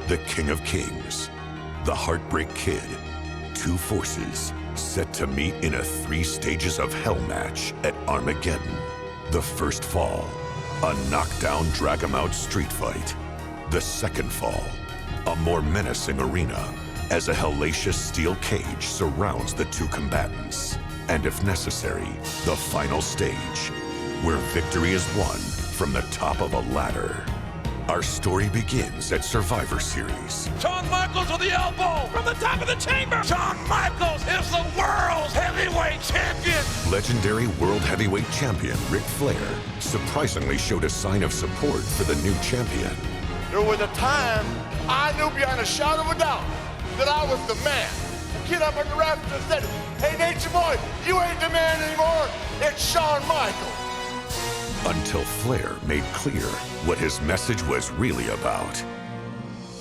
the King of Kings, the Heartbreak Kid, two forces set to meet in a 3 stages of hell match at Armageddon. The first fall, a knockdown drag-em-out street fight. The second fall, a more menacing arena as a hellacious steel cage surrounds the two combatants. And if necessary, the final stage, where victory is won from the top of a ladder. Our story begins at Survivor Series. Shawn Michaels with the elbow from the top of the chamber. Shawn Michaels is the world's heavyweight champion. Legendary World Heavyweight Champion Ric Flair surprisingly showed a sign of support for the new champion. There was a time I knew beyond a shadow of a doubt that I was the man. The kid up on the rafters and said, "Hey, Nature Boy, you ain't the man anymore. It's Shawn Michaels." Until Flair made clear what his message was really about.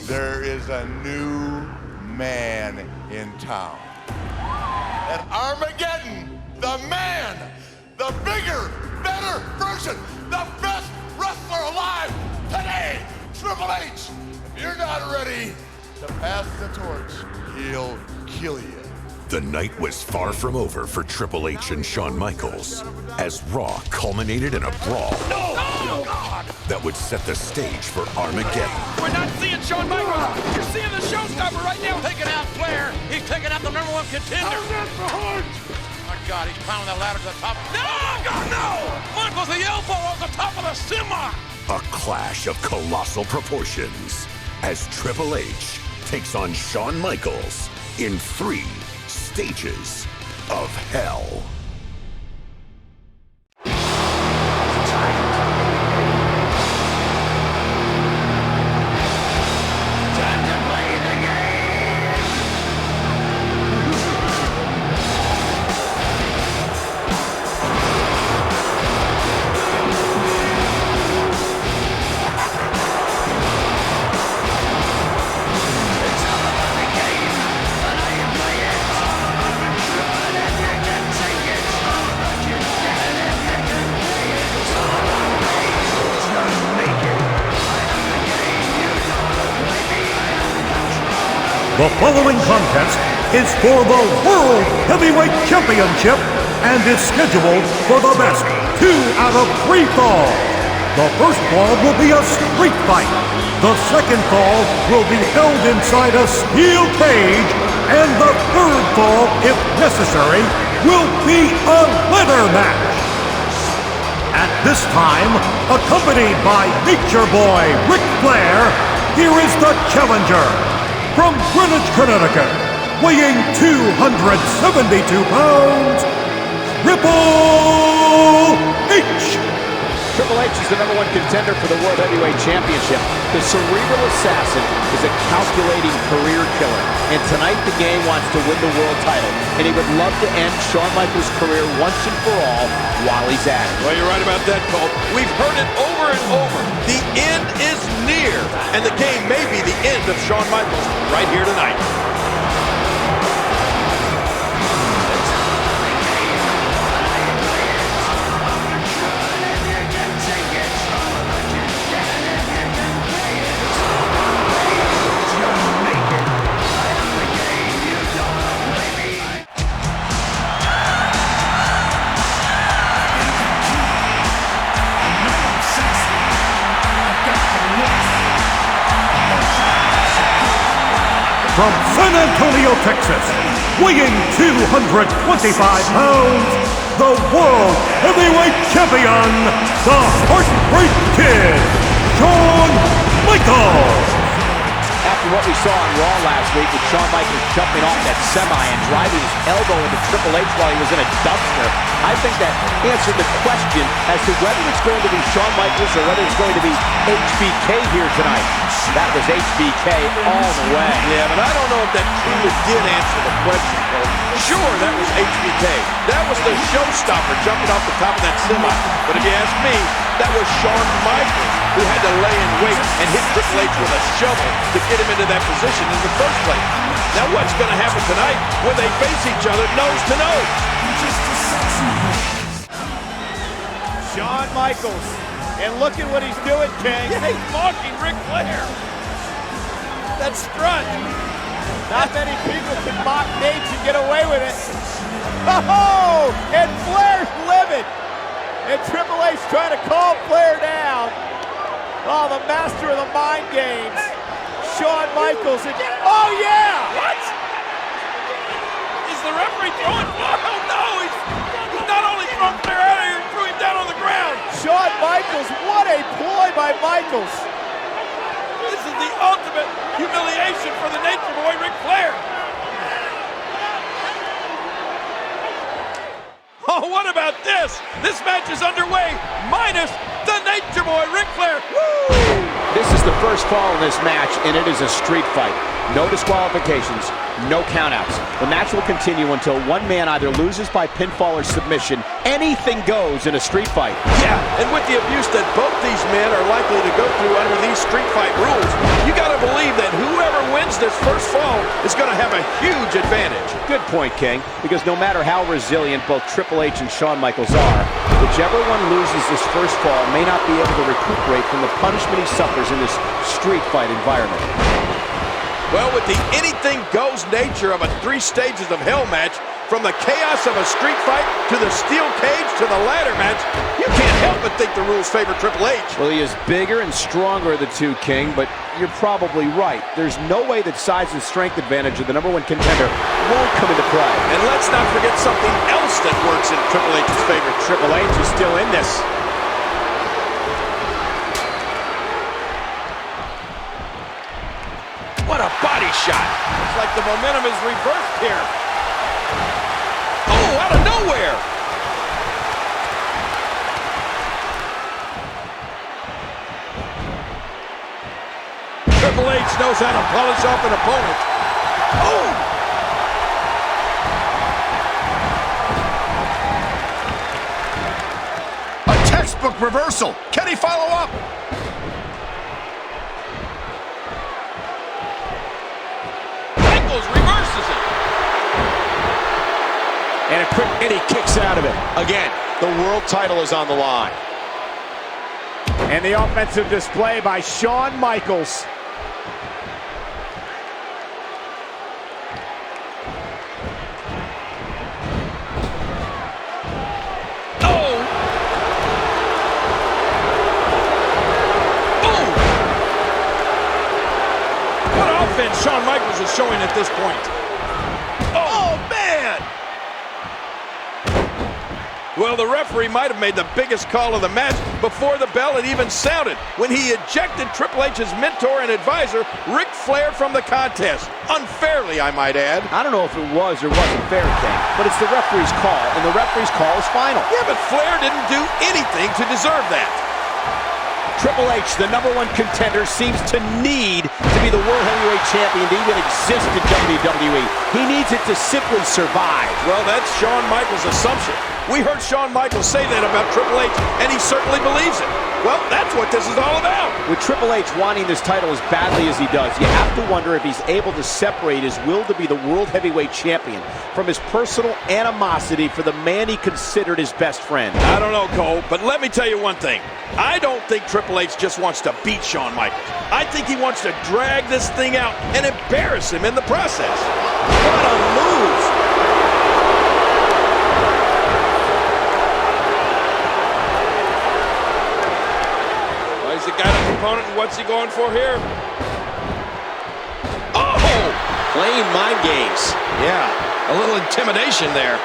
There is a new man in town. At Armageddon, the man, the bigger, better version, the best wrestler alive today, Triple H. If you're not ready to pass the torch, he'll kill you. The night was far from over for Triple H and Shawn Michaels, as Raw culminated in a brawl that would set the stage for Armageddon. We're not seeing Shawn Michaels. You're seeing the showstopper right now. Taking out Flair. He's taking out the #1 contender. Oh my God, he's pounding the ladder to the top. No, God, no! Michaels the elbow off the top of the semi. A clash of colossal proportions as Triple H takes on Shawn Michaels in 3 stages of hell. The following contest is for the World Heavyweight Championship and is scheduled for the best 2 out of 3 falls. The first fall will be a street fight. The second fall will be held inside a steel cage. And the third fall, if necessary, will be a ladder match. At this time, accompanied by Nature Boy Ric Flair, here is the challenger. From Greenwich, Connecticut, weighing 272 pounds, Triple H! Triple H is the #1 contender for the World Heavyweight Championship. The cerebral assassin is a calculating career killer. And tonight the game wants to win the world title. And he would love to end Shawn Michaels' career once and for all while he's at it. Well, you're right about that, Colt. We've heard it over and over. The end is near. And the game may be the end of Shawn Michaels right here tonight. From San Antonio, Texas, weighing 225 pounds, the World Heavyweight Champion, the Heartbreak Kid, Shawn Michaels. After what we saw on Raw last week with Shawn Michaels jumping off that semi and driving his elbow into Triple H while he was in a dumpster, I think that answered the question as to whether it's going to be Shawn Michaels or whether it's going to be HBK here tonight. That was HBK all the way. Yeah, but I don't know if that truly did answer the question, Colt. Sure, that was HBK. That was the showstopper jumping off the top of that semi. But if you ask me, that was Shawn Michaels who had to lay in wait and hit Triple H with a shovel to get him into that position in the first place. Now what's going to happen tonight when they face each other nose to nose? Shawn Michaels. And look at what he's doing, King. Yeah, he's mocking Ric Flair. that strut. Not many people can mock Nate and get away with it. Oh, and Flair's livid. And Triple H trying to calm Flair down. Oh, the master of the mind games. Shawn Michaels. Oh, yeah! What? Is the referee throwing? Oh, no! He's not only throwing Flair out of here, he threw him down on the ground. Shawn Michaels, what a ploy by Michaels. This is the ultimate humiliation for the Nature Boy, Ric Flair. Oh, what about this? This match is underway, minus the Nature Boy, Ric Flair. Woo! This is the first fall in this match, and it is a street fight. No disqualifications, no countouts. The match will continue until one man either loses by pinfall or submission. Anything goes in a street fight. Yeah, and with the abuse that both these men are likely to go through under these street fight rules, you gotta believe that whoever wins this first fall is gonna have a huge advantage. Good point, King, because no matter how resilient both Triple H and Shawn Michaels are, whichever one loses this first fall may not be able to recuperate from the punishment he suffers in this street fight environment. Well, with the anything-goes nature of a 3 stages of hell match, from the chaos of a street fight to the steel cage to the ladder match, you can't help but think the rules favor Triple H. Well, he is bigger and stronger of the two, King, but you're probably right. There's no way that size and strength advantage of the #1 contender won't come into play. And let's not forget something else that works in Triple H's favor. Triple H is still in this. What a body shot. Looks like the momentum is reversed here. Oh, out of nowhere. Triple H knows how to polish off an opponent. Oh! A textbook reversal. Can he follow up? Reverses it. And he kicks out of it. Again, the world title is on the line. And the offensive display by Shawn Michaels. Shawn Michaels is showing at this point. Oh, man! Well, the referee might have made the biggest call of the match before the bell had even sounded when he ejected Triple H's mentor and advisor, Ric Flair, from the contest. Unfairly, I might add. I don't know if it was or wasn't fair, King, but it's the referee's call, and the referee's call is final. Yeah, but Flair didn't do anything to deserve that. Triple H, the #1 contender, seems to need to be the World Heavyweight Champion to even exist in WWE. He needs it to simply survive. Well, that's Shawn Michaels' assumption. We heard Shawn Michaels say that about Triple H, and he certainly believes it. Well, that's what this is all about. With Triple H wanting this title as badly as he does, you have to wonder if he's able to separate his will to be the World Heavyweight Champion from his personal animosity for the man he considered his best friend. I don't know, Cole, but let me tell you one thing. I don't think Triple H just wants to beat Shawn Michaels. I think he wants to drag this thing out and embarrass him in the process. What a move! Well, he's got his opponent, and what's he going for here? Oh! Playing mind games. Yeah, a little intimidation there.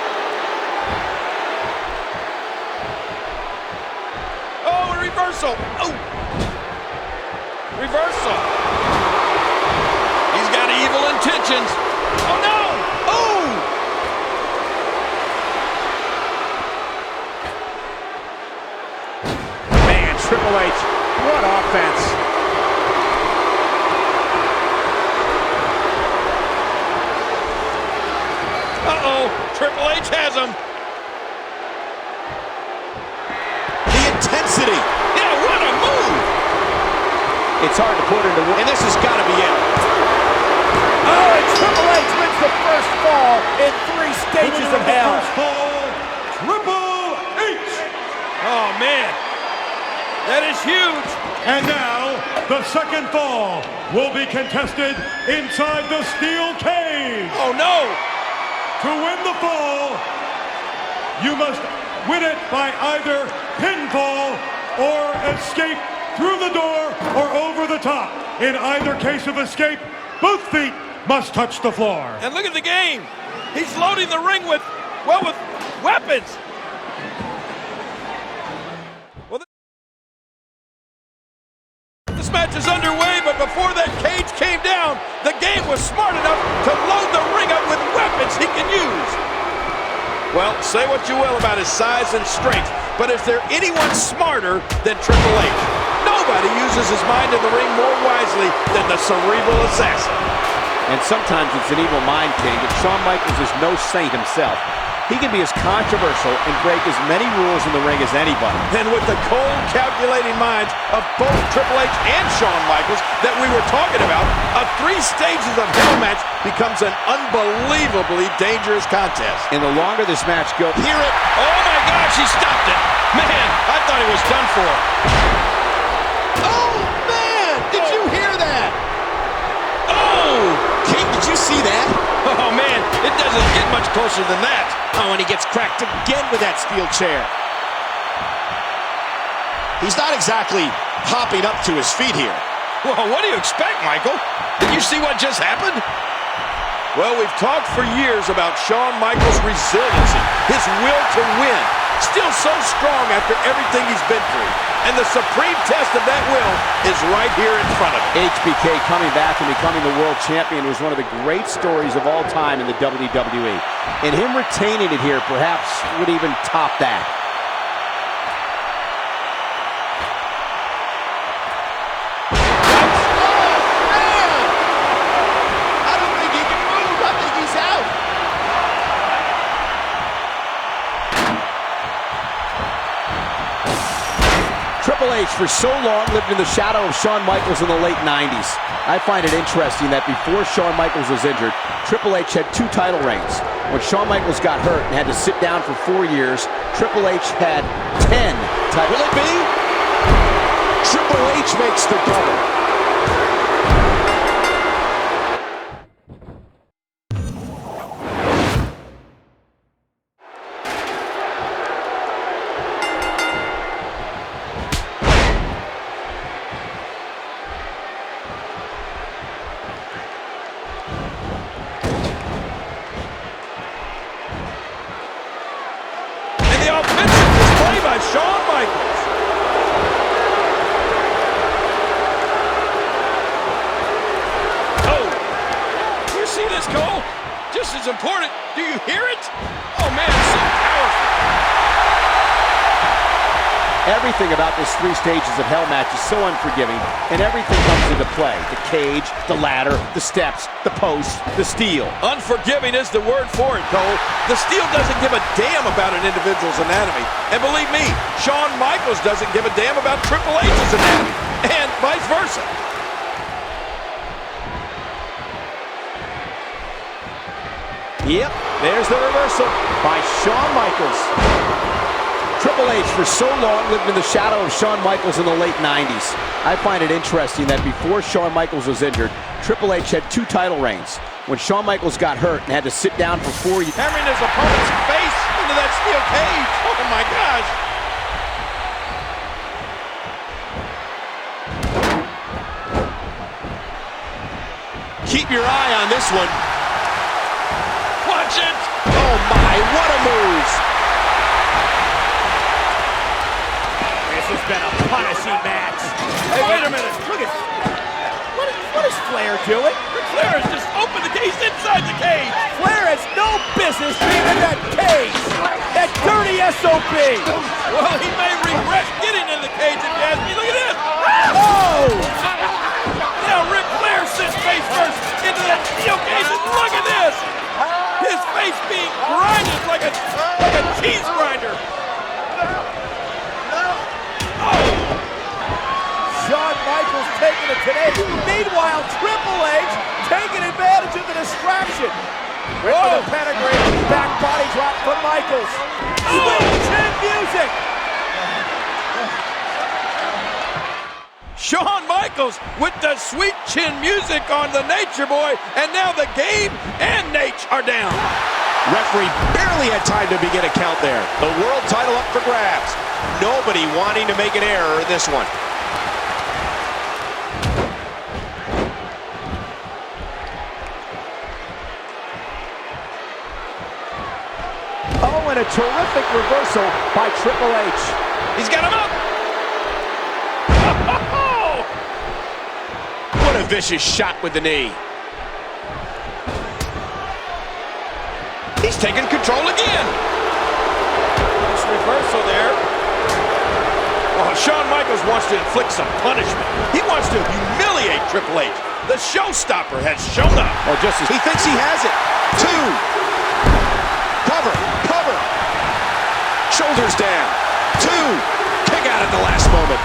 Reversal. Oh. Reversal. He's got evil intentions. Oh, no. Oh. Man, Triple H, what offense. Uh-oh. Triple H has him. The intensity. It's hard to put into words. And this has got to be it. Oh, and Triple H wins the first fall in 3 stages of hell. Triple H! Oh, man. That is huge. And now, The second fall will be contested inside the steel cage. Oh, no! To win the fall, you must win it by either pinfall or escape through the door or over the top. In either case of escape, both feet must touch the floor. And look at the game. He's loading the ring with weapons. Well, this match is underway, but before that cage came down, the game was smart enough to load the ring up with weapons he can use. Well, say what you will about his size and strength, but is there anyone smarter than Triple H? Nobody uses his mind in the ring more wisely than the cerebral assassin. And sometimes it's an evil mind, King, but Shawn Michaels is no saint himself. He can be as controversial and break as many rules in the ring as anybody. And with the cold, calculating minds of both Triple H and Shawn Michaels that we were talking about, a 3 stages of hell match becomes an unbelievably dangerous contest. And the longer this match goes... Hear it! Oh my gosh, he stopped it! Man, I thought he was done for. Oh, man! Did you hear that? Oh! King, did you see that? Oh man, it doesn't get much closer than that. Oh, and he gets cracked again with that steel chair. He's not exactly hopping up to his feet here. Well, what do you expect, Michael? Did you see what just happened? Well, we've talked for years about Shawn Michaels' resiliency, his will to win. Still so strong after everything he's been through. And the supreme test of that will is right here in front of him. HBK coming back and becoming the world champion was one of the great stories of all time in the WWE. And him retaining it here perhaps would even top that. Triple H for so long lived in the shadow of Shawn Michaels in the late 90s. I find it interesting that before Shawn Michaels was injured, Triple H had 2 title reigns. When Shawn Michaels got hurt and had to sit down for 4 years, Triple H had 10 titles. Will it be? Triple H makes the double. By Shawn Michaels. Oh, you see this, Cole? Just as important. Do you hear it? Oh man, it's so powerful. Everything about this 3 stages of hell match is so unforgiving, and everything comes into play. The cage, the ladder, the steps, the post, the steel. Unforgiving is the word for it, Cole. The steel doesn't give a damn about an individual's anatomy. And believe me, Shawn Michaels doesn't give a damn about Triple H's anatomy. And vice versa. Yep, there's the reversal by Shawn Michaels. Triple H for so long lived in the shadow of Shawn Michaels in the late 90s. I find it interesting that before Shawn Michaels was injured, Triple H had 2 title reigns. When Shawn Michaels got hurt and had to sit down for 4 years. Hammering his opponent's face into that steel cage. Oh my gosh. Keep your eye on this one. Watch it. Oh my, what a move. This has been a punishing match. Hey, wait a minute. Look at what is Flair doing? Flair has just opened the cage inside the cage. Flair has no business being in that cage. That dirty SOB. Well, he may regret getting in the cage if you ask me. Look at this. Oh! Now Ric Flair sits face first into that steel cage, and look at this. His face being grinded like a cheese grinder. Shawn Michaels taking it today. Meanwhile, Triple H taking advantage of the distraction. With the pedigree, back body drop from Michaels. Sweet chin music. Shawn Michaels with the sweet chin music on the Nature Boy, and now the game and Nate are down. Referee barely had time to begin a count there. The world title up for grabs. Nobody wanting to make an error in this one. Oh, and a terrific reversal by Triple H. He's got him up. What a vicious shot with the knee. He's taking control again. Nice reversal there. Oh, Shawn Michaels wants to inflict some punishment. He wants to humiliate Triple H. The showstopper has shown up. Oh, just as he thinks he has it. 2. Cover, cover. Shoulders down. 2. Kick out at the last moment.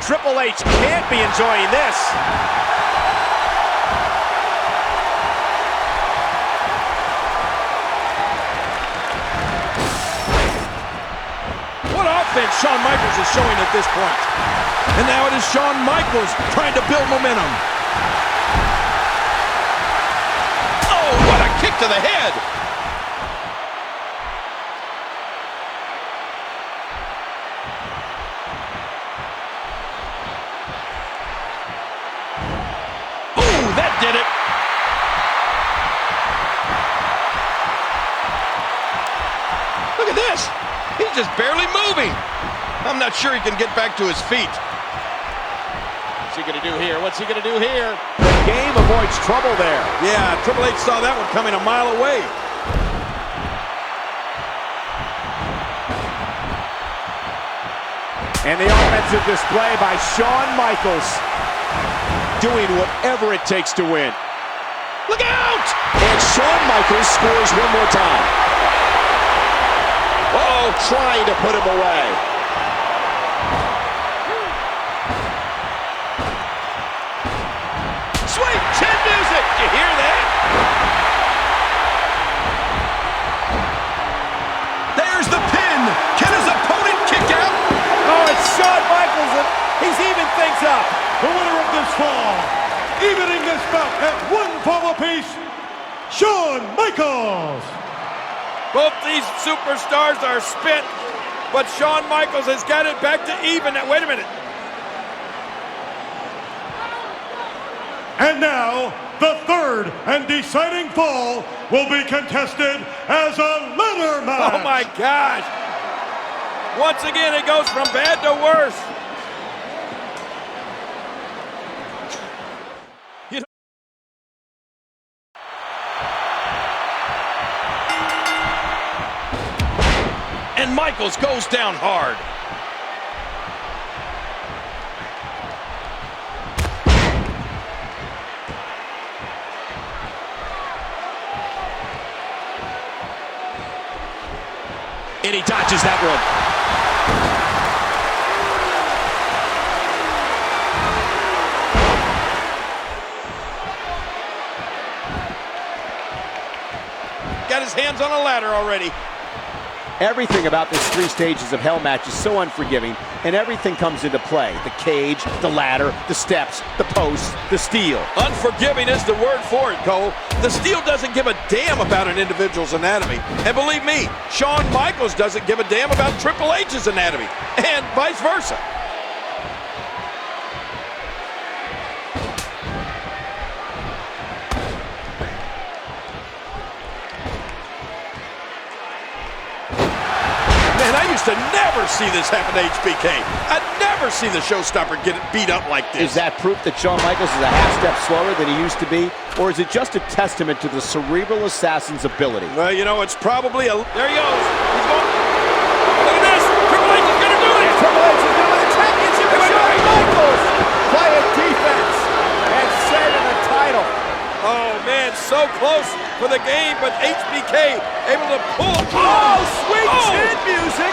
Triple H can't be enjoying this. What offense Shawn Michaels is showing at this point. And now it is Shawn Michaels trying to build momentum. Oh, what a kick to the head. That did it. Look at this. He's just barely moving. I'm not sure he can get back to his feet. What's he going to do here? What's he going to do here? The game avoids trouble there. Yeah, Triple H saw that one coming a mile away. And the offensive display by Shawn Michaels. Doing whatever it takes to win. Look out! And Shawn Michaels scores one more time. Uh-oh, trying to put him away. Sweet chin music! You hear that? There's the pin. Can his opponent kick out? Oh, it's Shawn Michaels, and he's even things up. The winner of this fall, evening this bout at 1 fall apiece, Shawn Michaels. Both these superstars are spent, but Shawn Michaels has got it back to even. Wait a minute. And now, the third and deciding fall will be contested as a ladder match. Oh my gosh. Once again, it goes from bad to worse. And Michaels goes down hard. And he dodges that one. Got his hands on a ladder already. Everything about this 3 stages of hell match is so unforgiving, and everything comes into play. The cage, the ladder, the steps, the posts, the steel. Unforgiving is the word for it, Cole. The steel doesn't give a damn about an individual's anatomy. And believe me, Shawn Michaels doesn't give a damn about Triple H's anatomy, and vice versa. Man, I used to never see this happen to HBK. I'd never see the showstopper get beat up like this. Is that proof that Shawn Michaels is a half-step slower than he used to be? Or is it just a testament to the cerebral assassin's ability? Well, you know, it's probably a... There he goes. He's going... Look at this. Triple H is going to do it. And Triple H is going to the championship with Shawn Michaels. Playing defense and saving the title. Oh, man, so close for the game, but HBK able to pull. Oh, sweet chin music.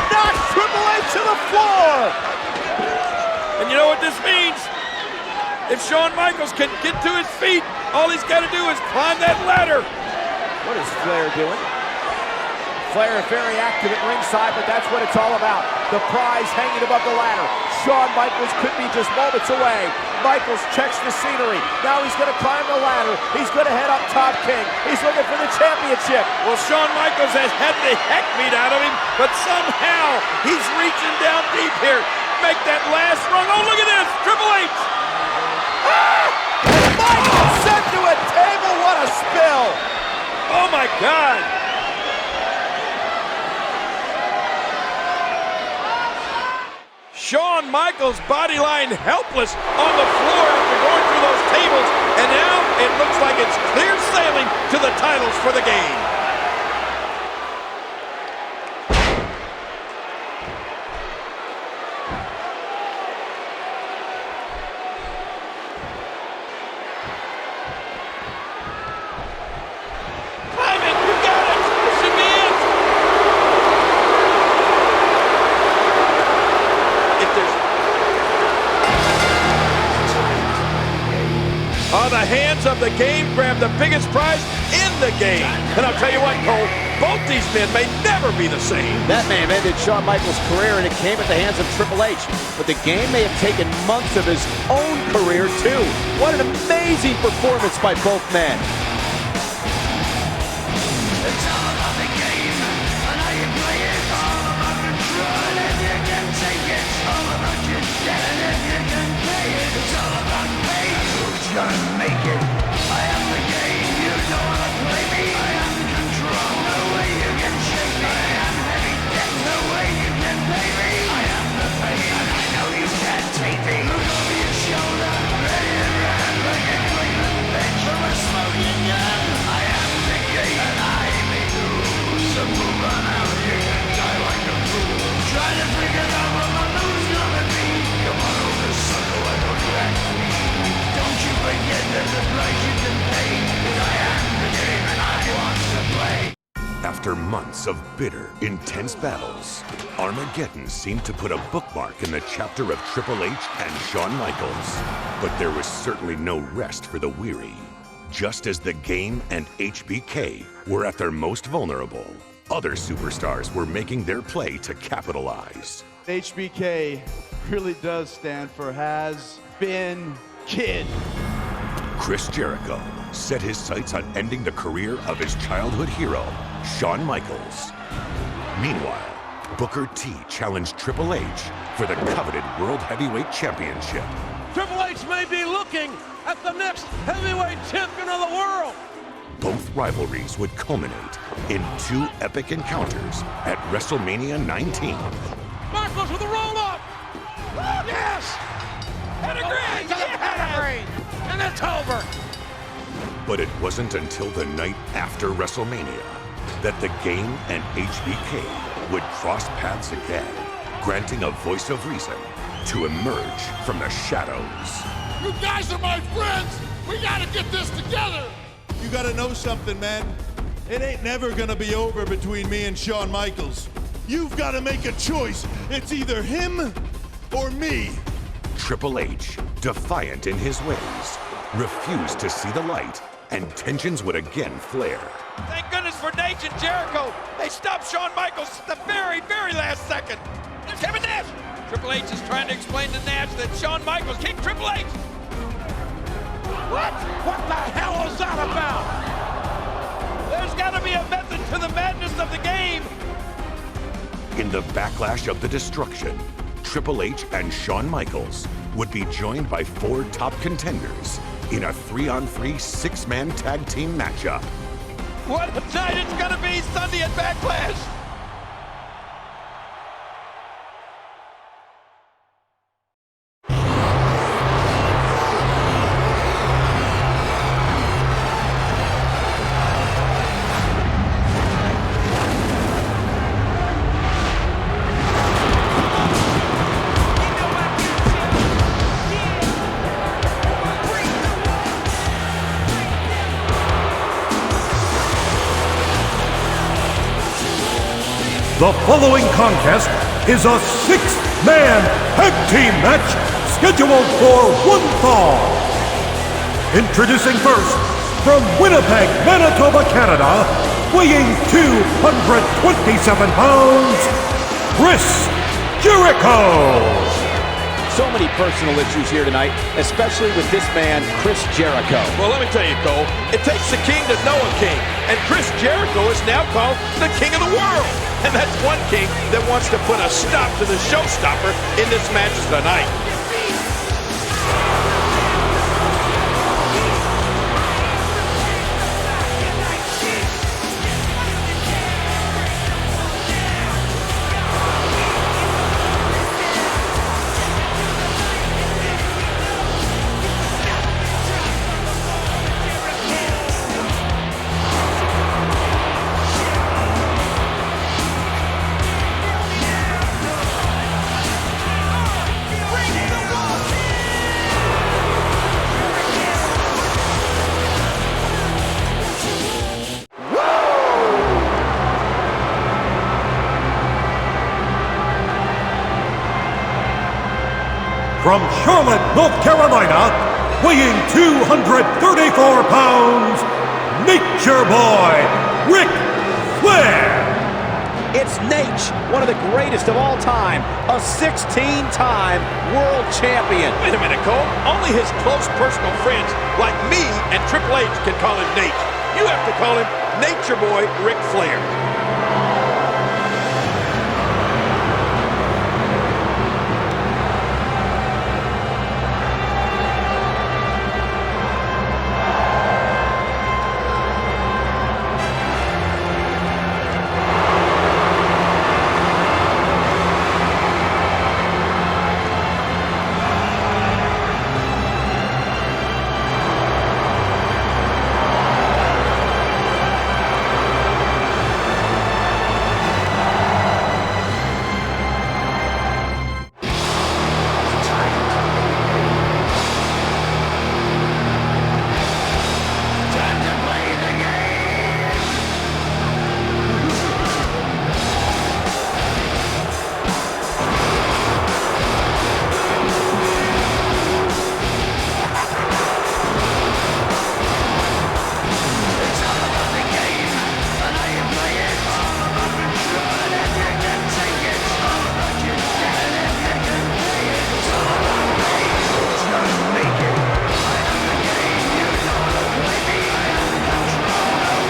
Knock Triple H to the floor. And you know what this means? If Shawn Michaels can get to his feet, all he's got to do is climb that ladder. What is Flair doing? Flair very active at ringside, but that's what it's all about. The prize hanging above the ladder. Shawn Michaels could be just moments away. Michaels checks the scenery. Now he's going to climb the ladder. He's going to head up top, King. He's looking for the championship. Well, Shawn Michaels has had the heck beat out of him, but somehow he's reaching down deep here. Make that last rung. Oh, look at this. Triple H. Ah! Michaels sent to a table. What a spill. Oh, my God. Shawn Michaels body lying helpless on the floor after going through those tables, and now it looks like it's clear sailing to the titles for the game. The hands of the game grab the biggest prize in the game. And I'll tell you what, Cole, both these men may never be the same. That may have ended Shawn Michaels' career, and it came at the hands of Triple H. But the game may have taken months of his own career, too. What an amazing performance by both men. It's all about the game, and how you play it. All about control, and if you can take it. All about your debt, and if you can pay it. It's all about pay. Who's gonna make it? I am the game. You don't wanna play me. I am control. No way you can shake me. I am heavy debt. No way you can pay me. I am the pain, and I know you can't take me. Look over your shoulder, ready to run like a Cleveland bench from a smoking gun. I am the game, and I may lose. So move on out. You can die like a fool. Try to figure out what my move's gonna be. Come on over, sucker, I don't crack me. Don't you forget there's a price you can pay. 'Cause I am the game, and I want to play. After months of bitter, intense battles, Armageddon seemed to put a bookmark in the chapter of Triple H and Shawn Michaels. But there was certainly no rest for the weary. Just as the game and HBK were at their most vulnerable, other superstars were making their play to capitalize. HBK really does stand for Has Been Kid. Chris Jericho set his sights on ending the career of his childhood hero, Shawn Michaels. Meanwhile, Booker T challenged Triple H for the coveted World Heavyweight Championship. Triple H may be looking at the next heavyweight champion of the world. Both rivalries would culminate in two epic encounters at WrestleMania 19. Michaels with a roll-up. Yes! Pedigree! Yes! And it's over. But it wasn't until the night after WrestleMania that the game and HBK would cross paths again, granting a voice of reason to emerge from the shadows. You guys are my friends. We gotta get this together. You gotta know something, man. It ain't never gonna be over between me and Shawn Michaels. You've gotta make a choice. It's either him or me. Triple H, defiant in his ways, refused to see the light, and tensions would again flare. Thank goodness for Nash and Jericho. They stopped Shawn Michaels at the very, very last second. There's Kevin Nash. Triple H is trying to explain to Nash that Shawn Michaels kicked Triple H. What? What the hell is that about? There's got to be a method to the madness of the game. In the backlash of the destruction, Triple H and Shawn Michaels would be joined by four top contenders in a 3-on-3 six-man tag team matchup. What a night it's gonna be Sunday at Backlash! The following contest is a six-man tag team match scheduled for one fall. Introducing first, from Winnipeg, Manitoba, Canada, weighing 227 pounds, Chris Jericho. So many personal issues here tonight, especially with this man, Chris Jericho. Well, let me tell you, Cole, it takes a king to know a king. And Chris Jericho is now called the king of the world. And that's one king that wants to put a stop to the showstopper in this match tonight. From Charlotte, North Carolina, weighing 234 pounds, Nature Boy, Ric Flair. It's Nash, one of the greatest of all time, a 16-time world champion. Wait a minute, Cole. Only his close personal friends like me and Triple H can call him Nate. You have to call him Nature Boy Ric Flair.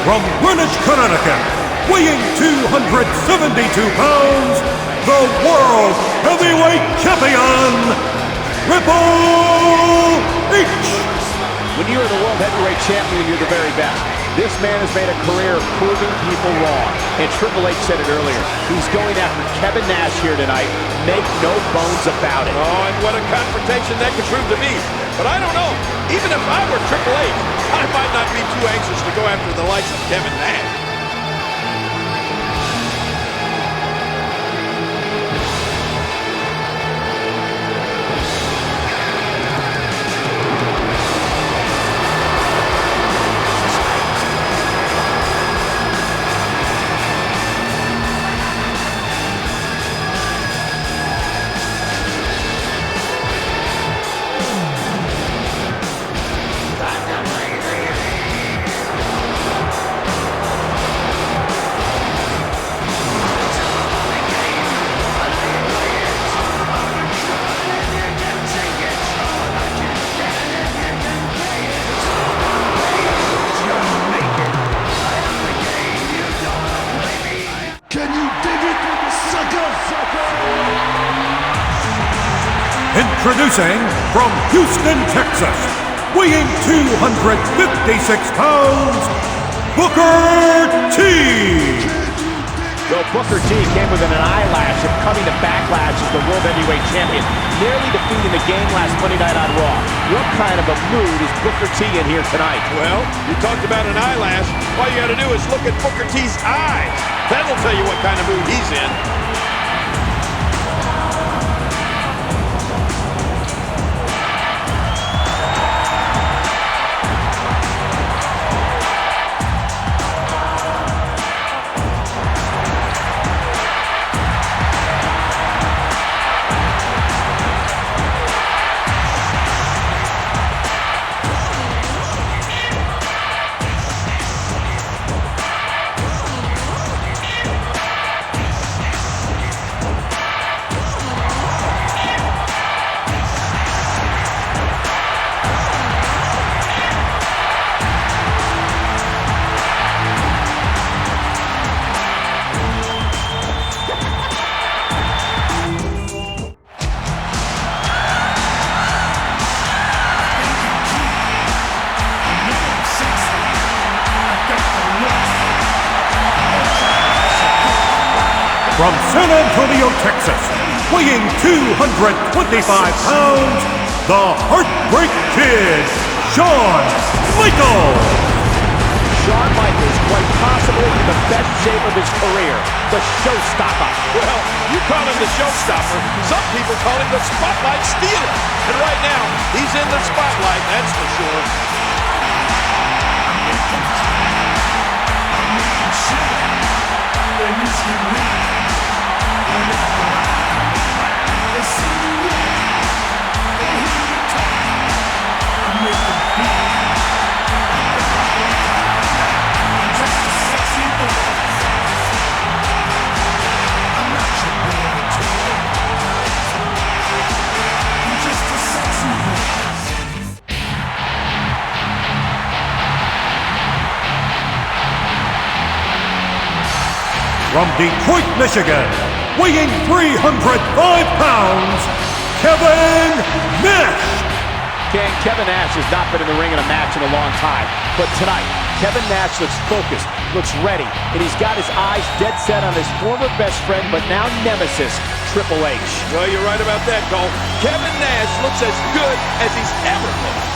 From Greenwich, Connecticut, weighing 272 pounds, the World Heavyweight Champion, Triple H. When you're the World Heavyweight Champion, you're the very best. This man has made a career of proving people wrong. And Triple H said it earlier. He's going after Kevin Nash here tonight. Make no bones about it. Oh, and what a confrontation that could prove to be. But I don't know. Even if I were Triple H, I might not be too anxious to go after the likes of Kevin Nash. Introducing from Houston, Texas, weighing 256 pounds, Booker T. Though Booker T came within an eyelash of coming to Backlash as the World Heavyweight Champion, nearly defeating the game last Monday night on Raw. What kind of a mood is Booker T in here tonight? Well, you talked about an eyelash. All you got to do is look at Booker T's eyes. That'll tell you what kind of mood he's in. from San Antonio, Texas, weighing 225 pounds, the Heartbreak Kid, Shawn Michaels. Shawn Michaels, quite possibly in the best shape of his career, the showstopper. Well, you call him the showstopper. Some people call him the spotlight stealer. And right now, he's in the spotlight, that's for sure. From Detroit, Michigan, weighing 305 pounds, Kevin Nash. Kevin Nash has not been in the ring in a match in a long time. But tonight, Kevin Nash looks focused, looks ready, and he's got his eyes dead set on his former best friend, but now nemesis, Triple H. Well, you're right about that, Cole. Kevin Nash looks as good as he's ever looked.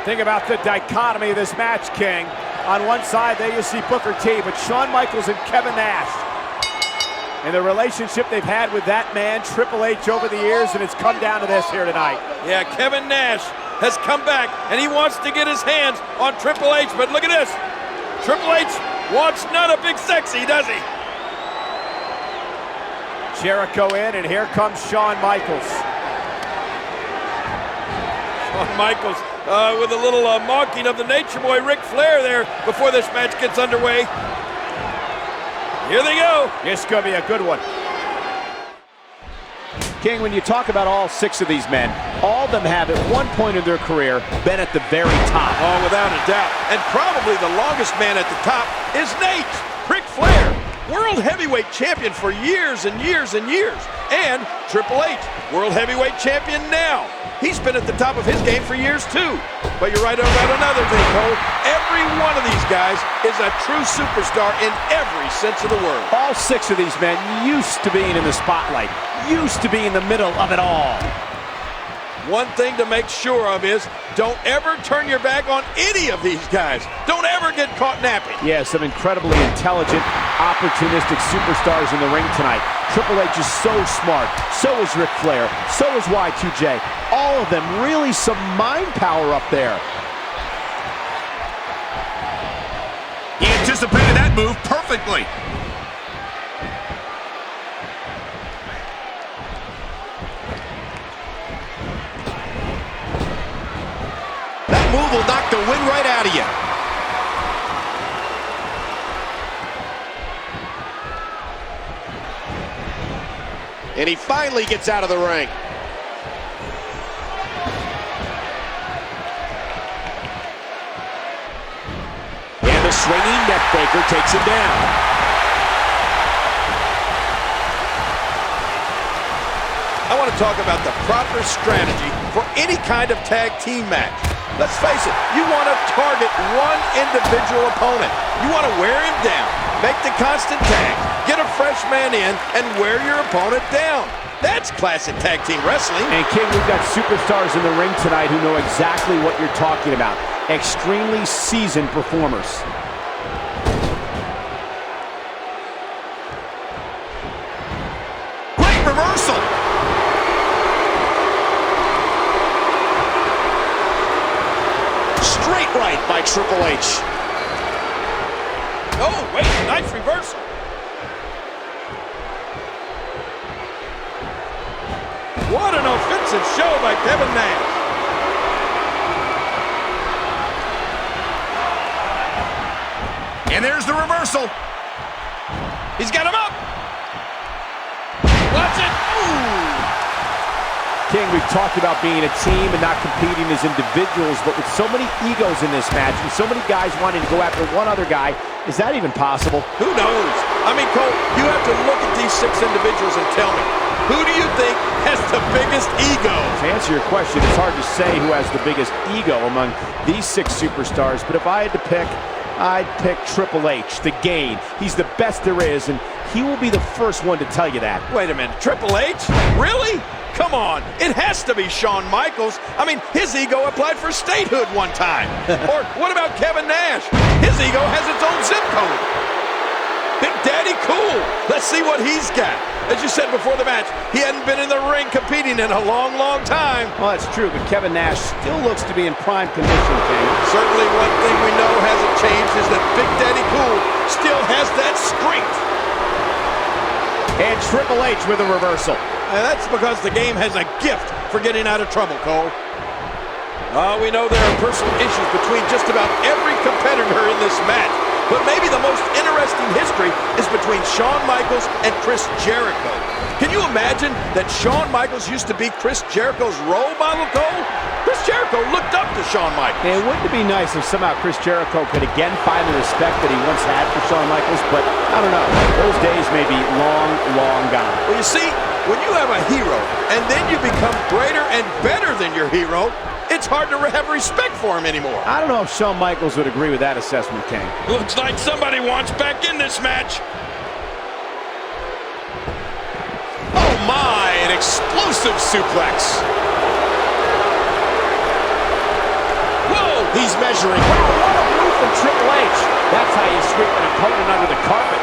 Think about the dichotomy of this match, King. On one side, there you see Booker T, but Shawn Michaels and Kevin Nash. And the relationship they've had with that man, Triple H, over the years, and it's come down to this here tonight. Yeah, Kevin Nash has come back, and he wants to get his hands on Triple H, but look at this. Triple H wants none of Big Sexy, does he? Jericho in, and here comes Shawn Michaels. Shawn Michaels with a little mocking of the Nature Boy, Ric Flair, there before this match gets underway. Here they go. This is going to be a good one. King, when you talk about all 6 of these men, all of them have at one point in their career been at the very top. Oh, without a doubt. And probably the longest man at the top is Nate, Ric Flair. World Heavyweight Champion for years and years and years. And Triple H, World Heavyweight Champion now. He's been at the top of his game for years too. But you're right about another thing, Cole. Every one of these guys is a true superstar in every sense of the word. All 6 of these men used to being in the spotlight, used to be in the middle of it all. One thing to make sure of is don't ever turn your back on any of these guys. Don't ever get caught napping. Yeah, some incredibly intelligent, opportunistic superstars in the ring tonight. Triple H is so smart. So is Ric Flair. So is Y2J. All of them, really some mind power up there. He anticipated that move perfectly. That move will knock the wind right out of you. And he finally gets out of the ring. And the swinging neckbreaker takes him down. I want to talk about the proper strategy for any kind of tag team match. Let's face it, you want to target one individual opponent. You want to wear him down, make the constant tags, get a fresh man in, and wear your opponent down. That's classic tag team wrestling. And King, we've got superstars in the ring tonight who know exactly what you're talking about. Extremely seasoned performers. Great reversal. Straight right by Triple H. Oh, wait, nice reversal. What an offensive show by Kevin Nash. And there's the reversal. He's got him up. Watch it. Ooh. King, we've talked about being a team and not competing as individuals, but with so many egos in this match and so many guys wanting to go after one other guy, is that even possible? Who knows? I mean, Cole, you have to look at these 6 individuals and tell me, who do you think has the biggest ego? To answer your question, it's hard to say who has the biggest ego among these 6 superstars, but if I had to pick, I'd pick Triple H, the Game. He's the best there is, and he will be the first one to tell you that. Wait a minute, Triple H? Really? Come on, it has to be Shawn Michaels. I mean, his ego applied for statehood one time. Or what about Kevin Nash? His ego has its own zip code. Big Daddy Cool. Let's see what he's got. As you said before the match, he hadn't been in the ring competing in a long, long time. Well, that's true, but Kevin Nash still looks to be in prime condition, King. Certainly one thing we know hasn't changed is that Big Daddy Cool still has that strength. And Triple H with a reversal. And that's because the Game has a gift for getting out of trouble, Cole. We know there are personal issues between just about every competitor in this match, but maybe the most interesting history is between Shawn Michaels and Chris Jericho. Can you imagine that Shawn Michaels used to be Chris Jericho's role model, Cole? Chris Jericho looked up to Shawn Michaels. And wouldn't it be nice if somehow Chris Jericho could again find the respect that he once had for Shawn Michaels? But I don't know. Those days may be long, long gone. Well, you see, when you have a hero and then you become greater and better than your hero, it's hard to have respect for him anymore. I don't know if Shawn Michaels would agree with that assessment, King. Looks like somebody wants back in this match. Oh my, an explosive suplex. Whoa, he's measuring. Wow, what a move from Triple H. That's how you sweep an opponent under the carpet.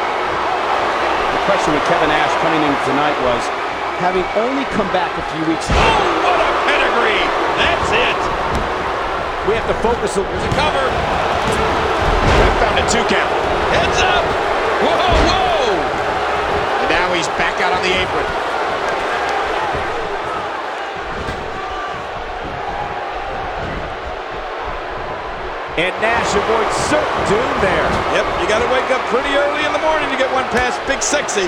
The question with Kevin Nash coming in tonight was, having only come back a few weeks ago. Oh, what a pedigree. That's it. We have to focus. There's a cover. Found a 2 count. Heads up. Whoa, whoa. And now he's back out on the apron. And Nash avoids certain doom there. Yep, you got to wake up pretty early in the morning to get one past Big Sexy.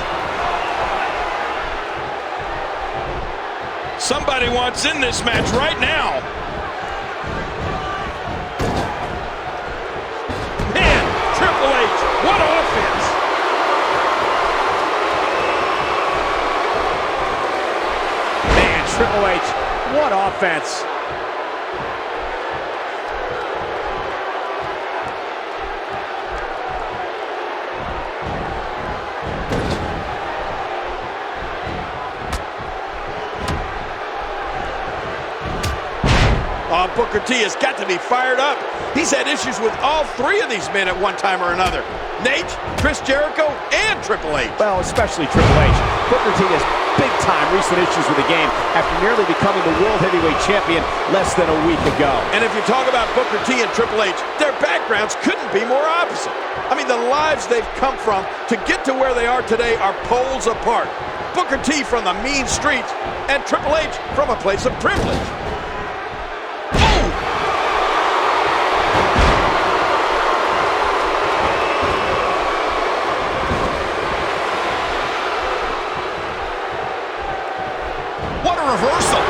Somebody wants in this match right now. Man, Triple H, what offense. Man, Triple H, what offense. Booker T has got to be fired up. He's had issues with all 3 of these men at one time or another. Nate, Chris Jericho, and Triple H. Well, especially Triple H. Booker T has big-time recent issues with the Game after nearly becoming the World Heavyweight Champion less than a week ago. And if you talk about Booker T and Triple H, their backgrounds couldn't be more opposite. I mean, the lives they've come from to get to where they are today are poles apart. Booker T from the mean streets, and Triple H from a place of privilege. Reversal.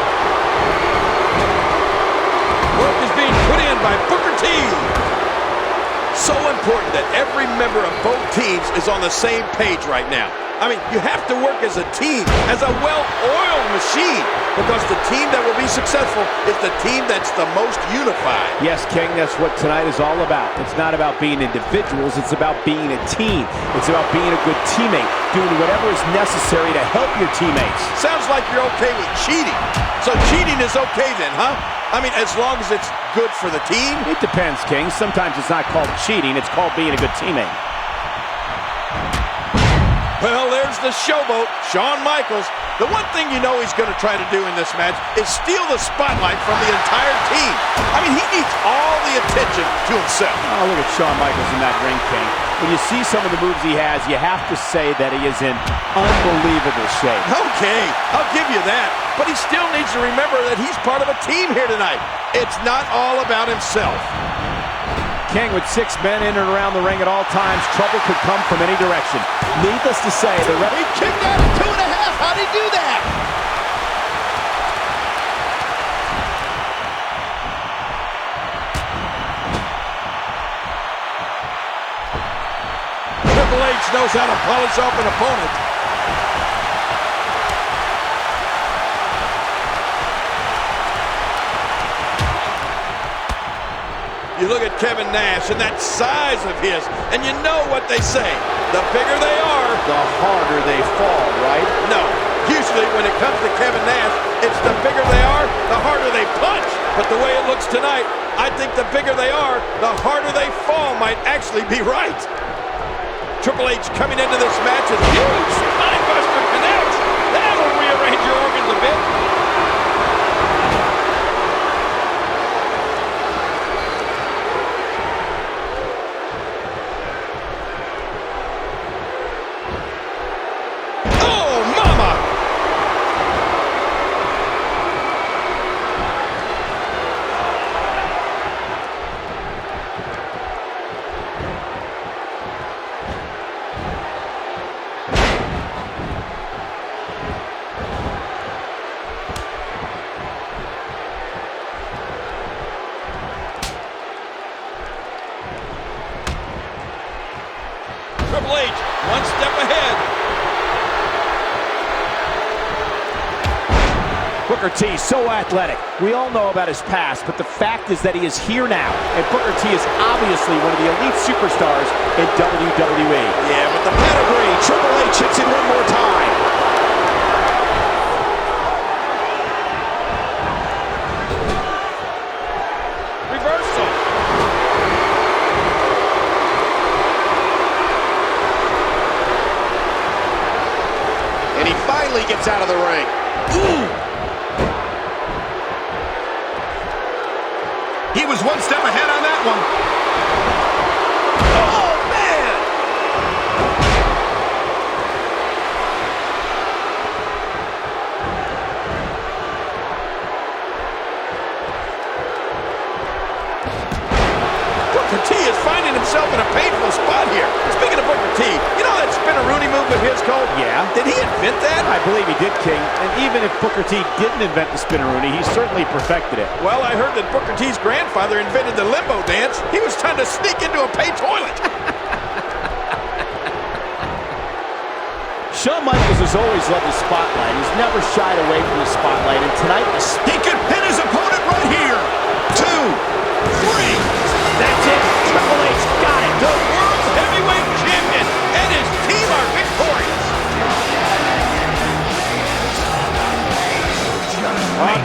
Work is being put in by Booker T. So important that every member of both teams is on the same page right now. I mean, you have to work as a team, as a well-oiled machine, because the team that will be successful is the team that's the most unified. Yes, King, that's what tonight is all about. It's not about being individuals, it's about being a team. It's about being a good teammate, doing whatever is necessary to help your teammates. Sounds like you're okay with cheating. So cheating is okay then, huh? I mean, as long as it's good for the team? It depends, King. Sometimes it's not called cheating, it's called being a good teammate. Well, there's the showboat, Shawn Michaels. The one thing you know he's going to try to do in this match is steal the spotlight from the entire team. I mean, he needs all the attention to himself. Oh, look at Shawn Michaels in that ring, King. When you see some of the moves he has, you have to say that he is in unbelievable shape. Okay, I'll give you that. But he still needs to remember that he's part of a team here tonight. It's not all about himself. King, with 6 men in and around the ring at all times, trouble could come from any direction. Needless to say, the He kicked out at 2.5. How'd he do that? Triple H knows how to polish off an opponent. You look at Kevin Nash and that size of his, and you know what they say. The bigger they are, The harder they fall, right? no. Usually when it comes to Kevin Nash, it's the bigger they are, the harder they punch. But the way it looks tonight, I think the bigger they are, the harder they fall might actually be right. Triple H coming into this match is huge. Spinebuster connects. That'll rearrange your organs a bit. Oh, mama! Triple H, one step ahead. Booker T, so athletic. We all know about his past, but the fact is that he is here now, and Booker T is obviously one of the elite superstars in WWE. Yeah, but the pedigree. Triple H hits it one more time. Reversal. And he finally gets out of the ring. He was one step ahead on that one. Oh, man! Booker T is finding himself in a painful spot here. Speaking of Booker T, you know that spin-a-rooney move of his, Cole? Yeah. Did he invent that? I believe he did, King. And even if Booker T didn't invent the spin-a-rooney, he certainly perfected it. Well, I heard that Booker T's grandfather invented the limbo dance. He was trying to sneak into a pay toilet. Shawn Michaels has always loved the spotlight. He's never shied away from the spotlight. And tonight, He could pin his opponent right here. 2, 3. that's it. Triple H got it. The World Heavyweight Champion and his team are victorious.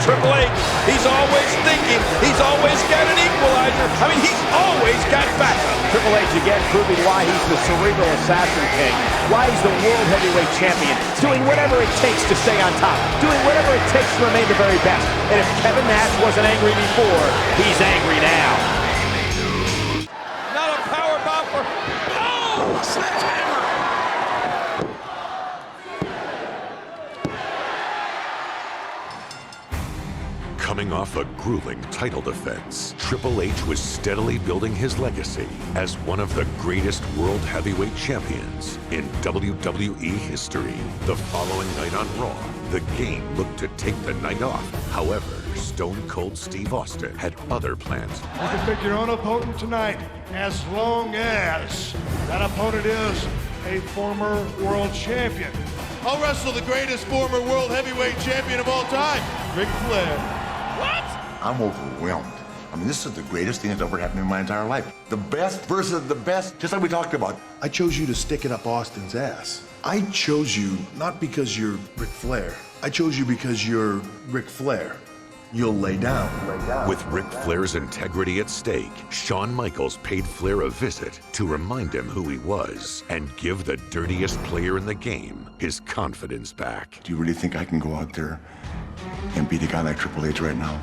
Triple H, he's always thinking. He's always got an equalizer. I mean, he's always got backup. Triple H again proving why he's the cerebral assassin king, why he's the World Heavyweight Champion, doing whatever it takes to stay on top, doing whatever it takes to remain the very best. And if Kevin Nash wasn't angry before, he's angry now. Not a power bomb for... Oh! Sledgehammer! Coming off a grueling title defense, Triple H was steadily building his legacy as one of the greatest World Heavyweight Champions in WWE history. The following night on Raw, the game looked to take the night off. However, Stone Cold Steve Austin had other plans. You can pick your own opponent tonight, as long as that opponent is a former world champion. I'll wrestle the greatest former world heavyweight champion of all time, Ric Flair. I'm overwhelmed. I mean, this is the greatest thing that's ever happened in my entire life. The best versus the best, just like we talked about. I chose you to stick it up Austin's ass. I chose you not because you're Ric Flair. I chose you because you're Ric Flair. You'll lay down. With Ric Flair's integrity at stake, Shawn Michaels paid Flair a visit to remind him who he was and give the dirtiest player in the game his confidence back. Do you really think I can go out there and beat a guy like Triple H right now?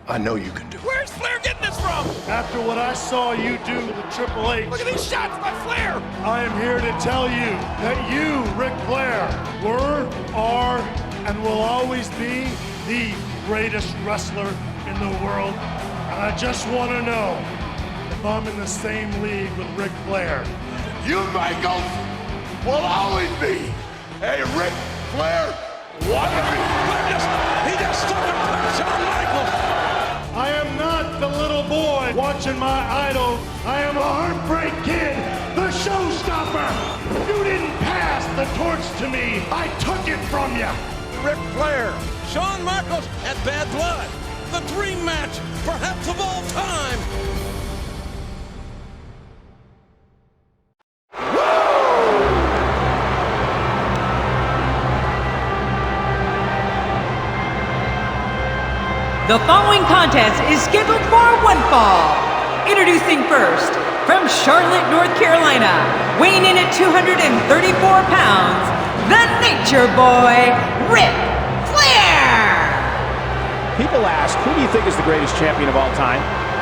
I know you can do it. Where's Flair getting this from? After what I saw you do to Triple H, Look at these shots by Flair. I am here to tell you that you, Ric Flair, were, are, and will always be the greatest wrestler in the world. And I just want to know, if I'm in the same league with Ric Flair. You Michaels will always be a Ric Flair wannabe. He just took him back, Shawn Michaels. I am not the little boy watching my idol. I am a Heartbreak Kid, the showstopper. You didn't pass the torch to me. I took it from you. Ric Flair, Shawn Michaels had bad blood. The dream match, perhaps of all time. The following contest is scheduled for one fall. Introducing first, from Charlotte, North Carolina, weighing in at 234 pounds, the Nature Boy, Ric Flair! People ask, who do you think is the greatest champion of all time?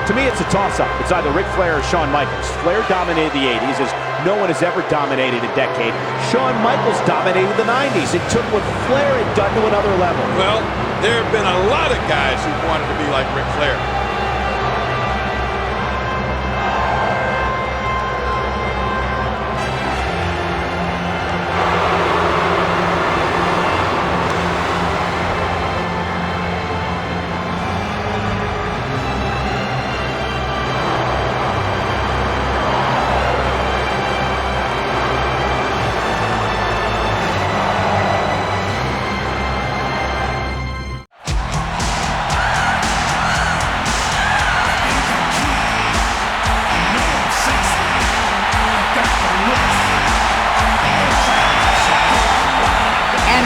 To me, it's a toss-up. It's either Ric Flair or Shawn Michaels. Flair dominated the 80s as no one has ever dominated a decade. Shawn Michaels dominated the 90s. It took what Flair had done to another level. Well, there have been a lot of guys who wanted to be like Ric Flair.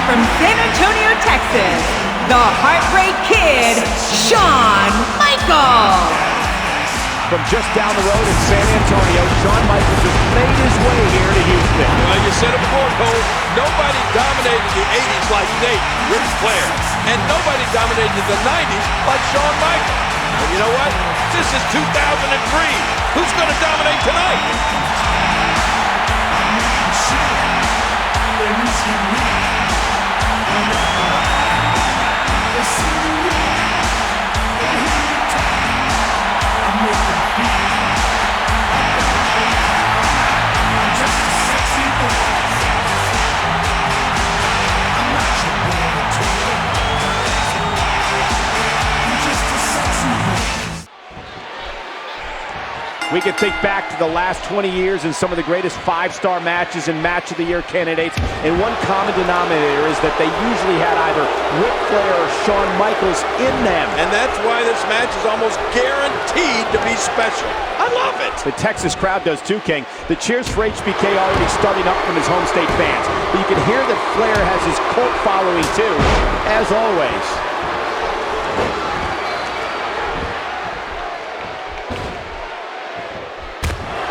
From San Antonio, Texas, the Heartbreak Kid, Shawn Michaels. From just down the road in San Antonio, Shawn Michaels has made his way here to Houston. Well, you said it before, Cole. Nobody dominated the 80s like Ric Flair. And nobody dominated the 90s like Shawn Michaels. And you know what? This is 2003. Who's going to dominate tonight? We can think back to the last 20 years and some of the greatest five-star matches and Match of the Year candidates, and one common denominator is that they usually had either Ric Flair or Shawn Michaels in them. And that's why this match is almost guaranteed to be special. I love it. The Texas crowd does too, King. The cheers for HBK already starting up from his home state fans. But you can hear that Flair has his cult following too, as always.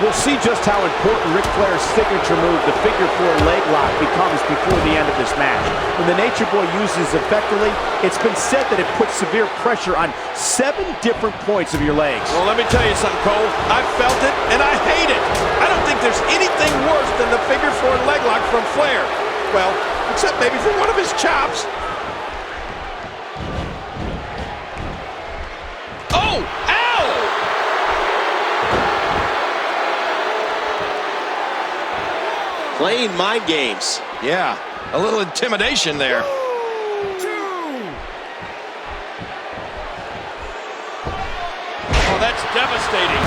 We'll see just how important Ric Flair's signature move, the figure four leg lock, becomes before the end of this match. When the Nature Boy uses it effectively, it's been said that it puts severe pressure on 7 different points of your legs. Well, let me tell you something, Cole. I felt it, and I hate it. I don't think there's anything worse than the figure four leg lock from Flair. Well, except maybe for one of his chops. Oh! Ow! Playing mind games. Yeah, a little intimidation there. Oh, that's devastating.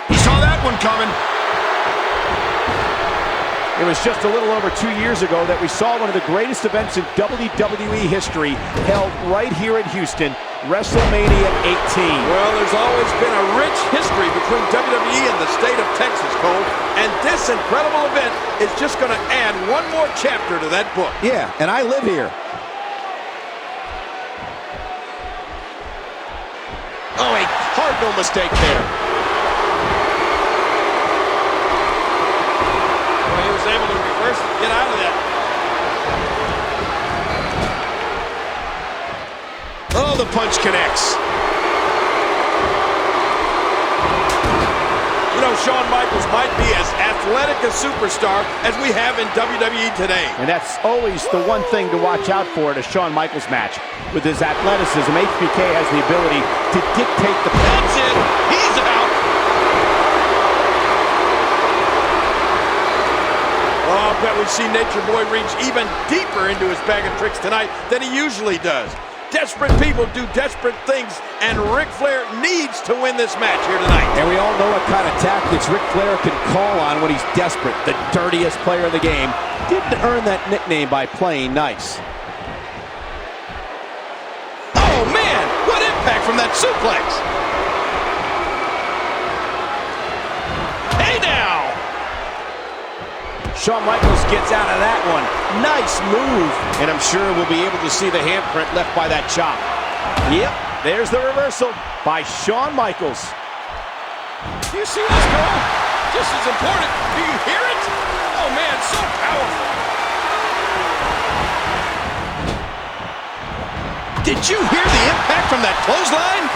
He saw that one coming. It was just a little over 2 years ago that we saw one of the greatest events in WWE history held right here in Houston, WrestleMania 18. Well, there's always been a rich history between WWE and the state of Texas, Cole, and this incredible event is just going to add one more chapter to that book. Yeah, and I live here. Oh, a cardinal mistake there. Able to reverse and get out of that. Oh, the punch connects. You know, Shawn Michaels might be as athletic a superstar as we have in WWE today. And that's always the one thing to watch out for at a Shawn Michaels match. With his athleticism, HBK has the ability to dictate the... That's it. He's out. Oh, I bet we see Nature Boy reach even deeper into his bag of tricks tonight than he usually does. Desperate people do desperate things, and Ric Flair needs to win this match here tonight. And we all know what kind of tactics Ric Flair can call on when he's desperate. The dirtiest player in the game didn't earn that nickname by playing nice. Oh, man, what impact from that suplex. Hey, now. Shawn Michaels gets out of that one. Nice move. And I'm sure we'll be able to see the handprint left by that chop. Yep, there's the reversal by Shawn Michaels. Do you see this go? Just as important. Do you hear it? Oh, man, so powerful. Did you hear the impact from that clothesline?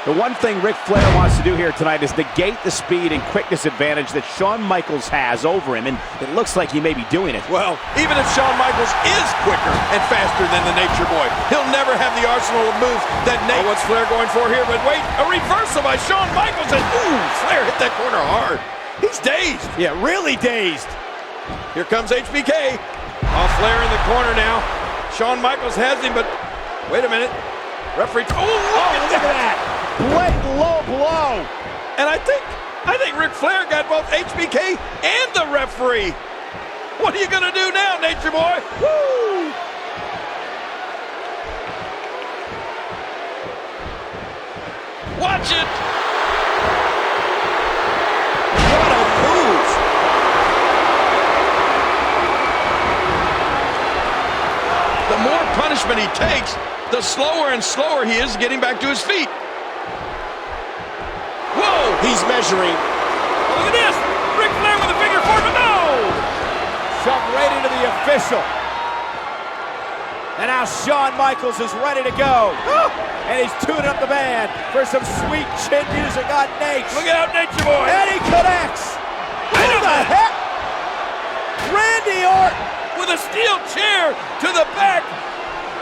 The one thing Ric Flair wants to do here tonight is negate the speed and quickness advantage that Shawn Michaels has over him, and it looks like he may be doing it. Well, even if Shawn Michaels is quicker and faster than the Nature Boy, he'll never have the arsenal of moves that Nate... Oh, what's Flair going for here? But wait, a reversal by Shawn Michaels, and ooh, Flair hit that corner hard. He's dazed. Yeah, really dazed. Here comes HBK. Oh, Flair in the corner now. Shawn Michaels has him, but wait a minute. Referee... Oh, look at that. Blatant low blow. And I think Ric Flair got both HBK and the referee. What are you gonna do now, Nature Boy? Woo! Watch it! What a move! The more punishment he takes, the slower and slower he is getting back to his feet. Whoa! He's measuring. Look at this! Ric Flair with a finger four, but no! Shoved right into the official. And now Shawn Michaels is ready to go. And he's tuning up the band for some sweet chin music on Nate. Look out, Nature Boy! And he connects! What the heck? Randy Orton! With a steel chair to the back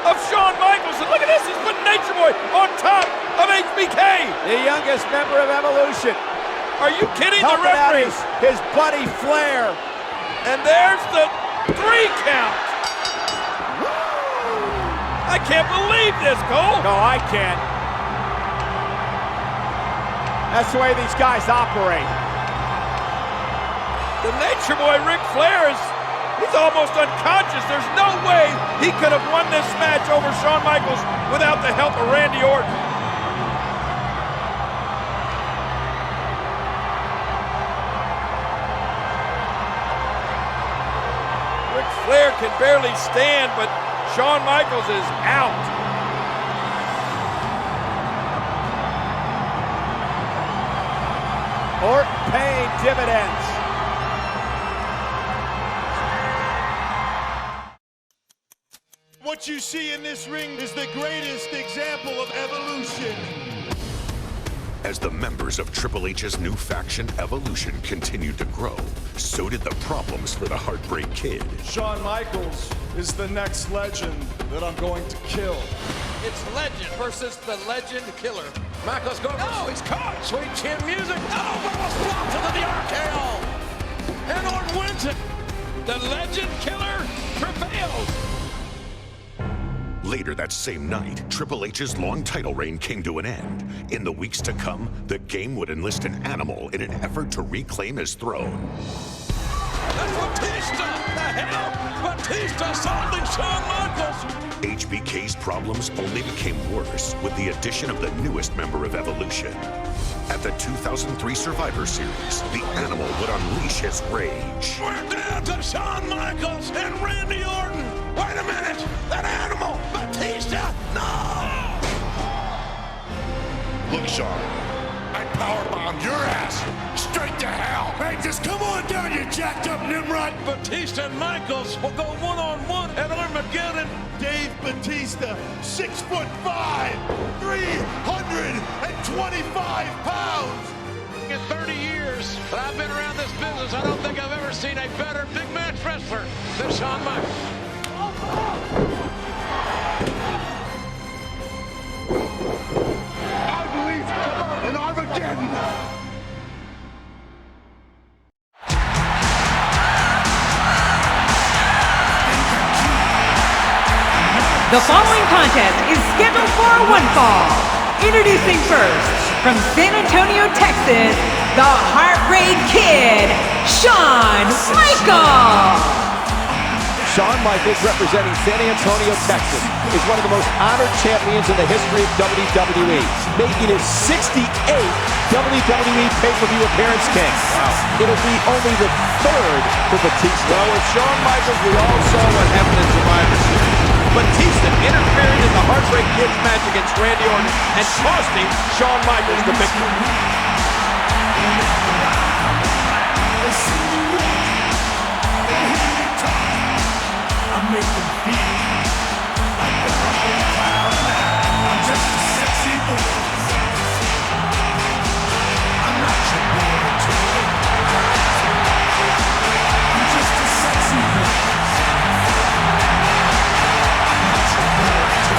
of Shawn Michaels. And look at this, he's putting Nature Boy on top of HBK. The youngest member of Evolution. Are you kidding? The Helping out referee. his buddy Flair. And there's the 3 count. I can't believe this, Cole. No, I can't. That's the way these guys operate. The Nature Boy, Ric Flair, he's almost unconscious. There's no way he could have won this match over Shawn Michaels without the help of Randy Orton. Ric Flair can barely stand, but Shawn Michaels is out. Orton paying dividends. What you see in this ring is the greatest example of evolution. As the members of Triple H's new faction, Evolution, continued to grow, so did the problems for the Heartbreak Kid. Shawn Michaels is the next legend that I'm going to kill. It's Legend versus the Legend Killer. Michaels going. No, he's caught. Sweet chin music. Oh, almost blocked into the RKO. And Orton wins it. The Legend Killer prevails. Later that same night, Triple H's long title reign came to an end. In the weeks to come, the game would enlist an animal in an effort to reclaim his throne. That's Batista! The hell? Batista solving Shawn Michaels! HBK's problems only became worse with the addition of the newest member of Evolution. At the 2003 Survivor Series, the animal would unleash his rage. We're down to Shawn Michaels and Randy Orton! Wait a minute! That animal! Batista! No! Look, Shawn, I powerbombed your ass straight to hell. Hey, just come on down, you jacked up Nimrod. Batista and Michaels will go one-on-one at Armageddon. Armageddon. Dave Batista, 6'5", 325 pounds. In 30 years that I've been around this business, I don't think I've ever seen a better big match wrestler than Shawn Michaels. I believe in Armageddon. The following contest is scheduled for one fall. Introducing first, from San Antonio, Texas, the Heartbreak Kid, Shawn Michaels. Shawn Michaels, representing San Antonio, Texas, is one of the most honored champions in the history of WWE, making his 68th WWE pay-per-view appearance, King. Wow. It'll be only the third for Batista. Well, with Shawn Michaels, we all saw what happened in Survivor Series. Batista interfering in the Heartbreak Kid's match against Randy Orton and costing Shawn Michaels the victory. I make them feel like they're on cloud nine. I'm just a sexy boy. I'm not your boy toy. I'm just a sexy boy. I'm not your boy toy.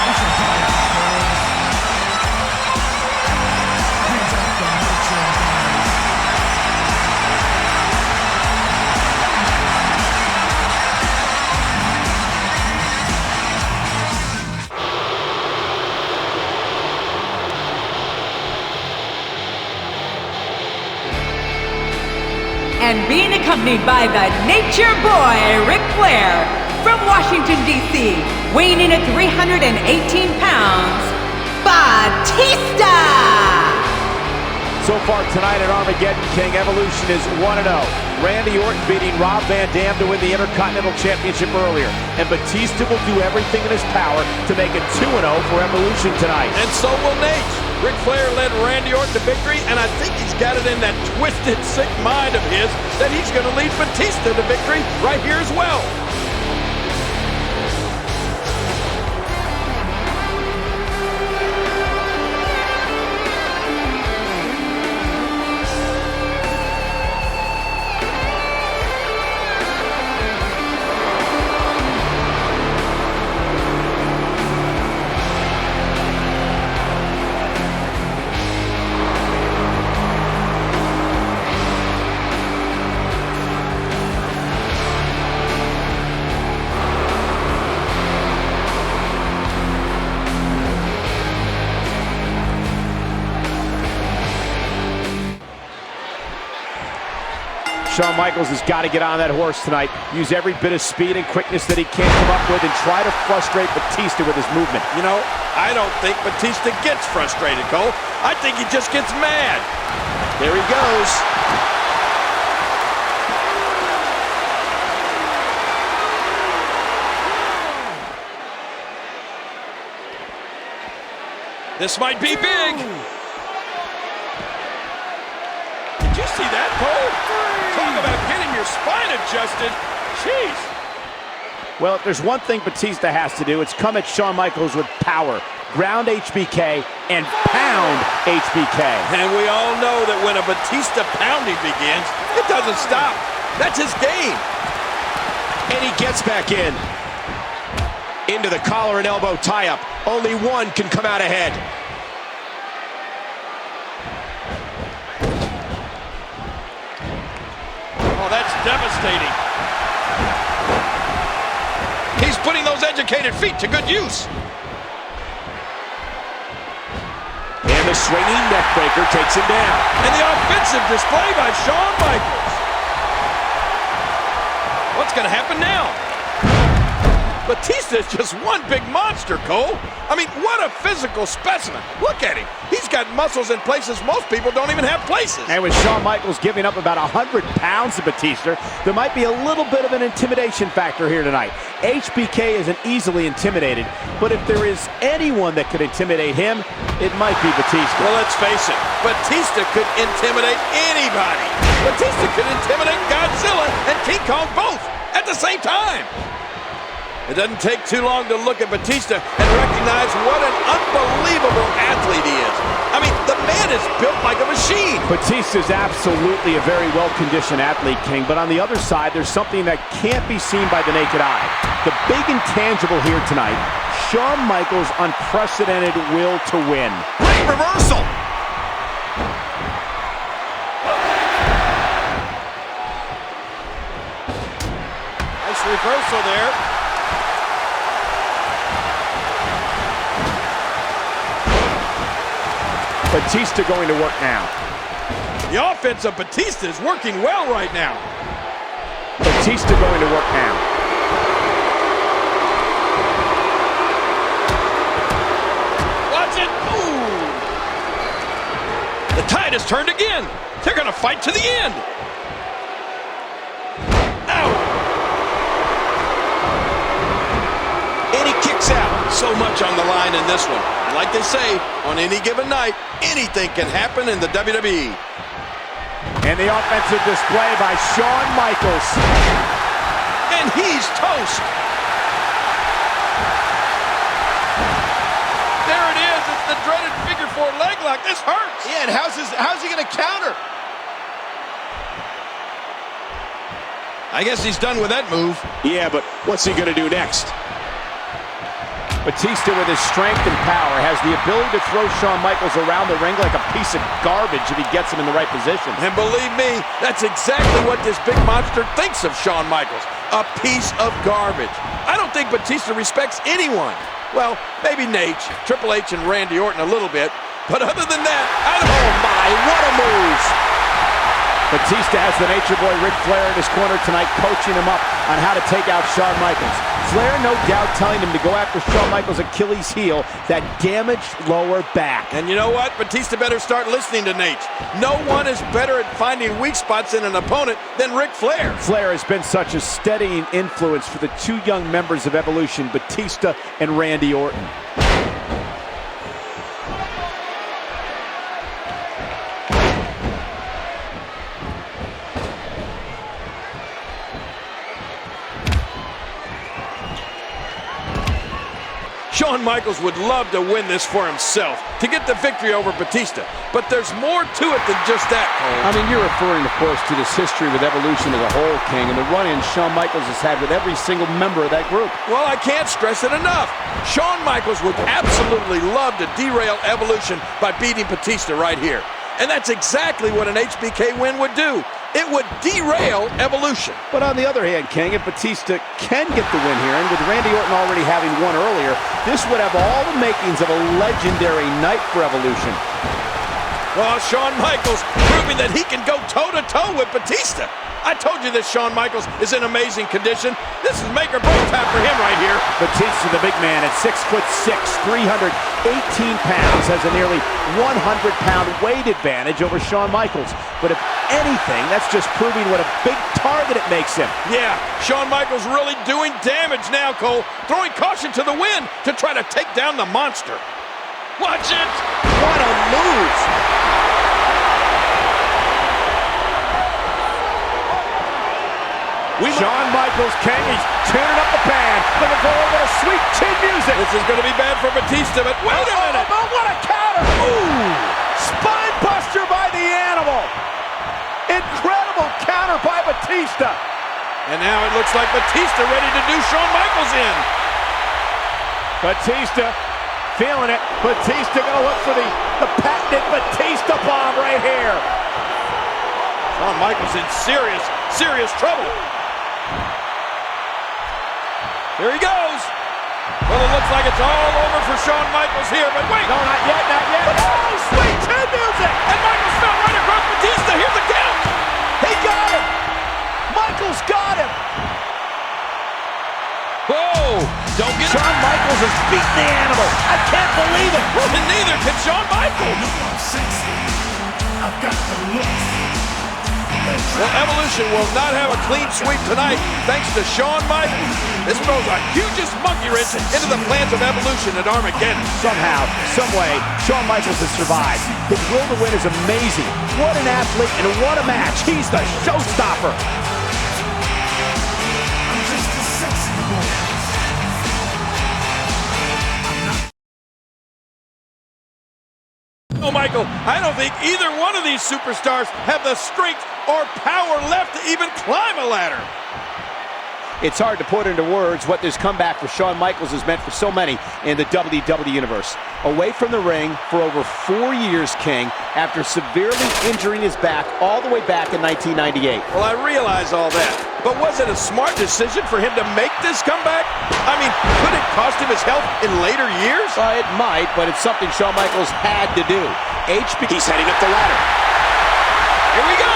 It's a fire, girls. Hands up the merchandise. And being accompanied by the Nature Boy, Ric Flair, from Washington, D.C., weighing in at 318 pounds, Batista! So far tonight at Armageddon, King, Evolution is 1-0. Randy Orton beating Rob Van Dam to win the Intercontinental Championship earlier. And Batista will do everything in his power to make it 2-0 for Evolution tonight. And so will Nate. Ric Flair led Randy Orton to victory, and I think he's got it in that twisted, sick mind of his that he's going to lead Batista to victory right here as well. Shawn Michaels has got to get on that horse tonight, use every bit of speed and quickness that he can come up with, and try to frustrate Batista with his movement. You know, I don't think Batista gets frustrated, Cole. I think he just gets mad. There he goes. This might be big. Did you see that, Cole? Talk about getting your spine adjusted. Jeez. Well, if there's one thing Batista has to do, it's come at Shawn Michaels with power. Ground HBK and pound HBK. And we all know that when a Batista pounding begins, it doesn't stop. That's his game. And he gets back in. Into the collar and elbow tie-up. Only one can come out ahead. Oh, that's devastating. He's putting those educated feet to good use. And the swinging neckbreaker takes him down. And the offensive display by Shawn Michaels. What's going to happen now? Batista is just one big monster, Cole. I mean, what a physical specimen. Look at him. He's got muscles in places most people don't even have places. And with Shawn Michaels giving up about 100 pounds to Batista, there might be a little bit of an intimidation factor here tonight. HBK isn't easily intimidated, but if there is anyone that could intimidate him, it might be Batista. Well, let's face it, Batista could intimidate anybody. Batista could intimidate Godzilla and King Kong both at the same time. It doesn't take too long to look at Batista and recognize what an unbelievable athlete he is. I mean, the man is built like a machine. Batista's absolutely a very well-conditioned athlete, King, but on the other side, there's something that can't be seen by the naked eye. The big intangible here tonight, Shawn Michaels' unprecedented will to win. Great reversal! Nice reversal there. Batista going to work now. The offense of Batista is working well right now. Batista going to work now. Watch it. Ooh. The tide has turned again. They're going to fight to the end. Ow. And he kicks out. So much on the line in this one. And like they say, on any given night, anything can happen in the WWE. And the offensive display by Shawn Michaels. And he's toast. There it is. It's the dreaded figure four leg lock. This hurts. Yeah, and how's he going to counter? I guess he's done with that move. Yeah, but what's he going to do next? Batista, with his strength and power, has the ability to throw Shawn Michaels around the ring like a piece of garbage if he gets him in the right position. And believe me, that's exactly what this big monster thinks of Shawn Michaels. A piece of garbage. I don't think Batista respects anyone. Well, maybe Nate, Triple H, and Randy Orton a little bit. But other than that, oh my, what a move! Batista has the Nature Boy Ric Flair in his corner tonight, coaching him up on how to take out Shawn Michaels. Flair, no doubt, telling him to go after Shawn Michaels' Achilles heel, that damaged lower back. And you know what? Batista better start listening to Nate. No one is better at finding weak spots in an opponent than Ric Flair. Flair has been such a steadying influence for the two young members of Evolution, Batista and Randy Orton. Shawn Michaels would love to win this for himself, to get the victory over Batista. But there's more to it than just that, Cole. I mean, you're referring, of course, to this history with Evolution as a whole, King, and the run-in Shawn Michaels has had with every single member of that group. Well, I can't stress it enough. Shawn Michaels would absolutely love to derail Evolution by beating Batista right here. And that's exactly what an HBK win would do. It would derail Evolution. But on the other hand, King, if Batista can get the win here, and with Randy Orton already having won earlier, this would have all the makings of a legendary night for Evolution. Well, Shawn Michaels proving that he can go toe-to-toe with Batista. I told you that Shawn Michaels is in amazing condition. This is make or break time for him right here. Batista, the big man, at 6'6", 318 pounds, has a nearly 100-pound weight advantage over Shawn Michaels. But if anything, that's just proving what a big target it makes him. Yeah, Shawn Michaels really doing damage now, Cole. Throwing caution to the wind to try to take down the monster. Watch it! What a move! Shawn Michaels, King, he's tuning up the band, looking for a little bit of sweet chin music. This is going to be bad for Batista, but wait a minute. Oh, what a counter! Ooh! Spine buster by the animal. Incredible counter by Batista. And now it looks like Batista ready to do Shawn Michaels in. Batista feeling it. Batista going to look for the patented Batista bomb right here. Shawn Michaels in serious trouble. Here he goes. Well, it looks like it's all over for Shawn Michaels here, but wait. No, not yet, not yet. Oh, sweet chin music. And Michaels fell right across Batista. Here's the count. He got him. Michaels got him. Whoa. Michaels has beaten the animal. I can't believe it. And neither can Shawn Michaels. I've got the look. Well, Evolution will not have a clean sweep tonight thanks to Shawn Michaels. This throws a hugest monkey wrench into the plans of Evolution at Armageddon. Somehow, someway, Shawn Michaels has survived. His will to win is amazing. What an athlete and what a match. He's the showstopper. I'm just a sexy boy. Oh, Michael, I don't think either one of these superstars have the strength or power left to even climb a ladder. It's hard to put into words what this comeback for Shawn Michaels has meant for so many in the WWE Universe. Away from the ring for over 4 years, King, after severely injuring his back all the way back in 1998. Well, I realize all that, but was it a smart decision for him to make this comeback? I mean, could it cost him his health in later years? It might, but it's something Shawn Michaels had to do. He's heading up the ladder. Here we go!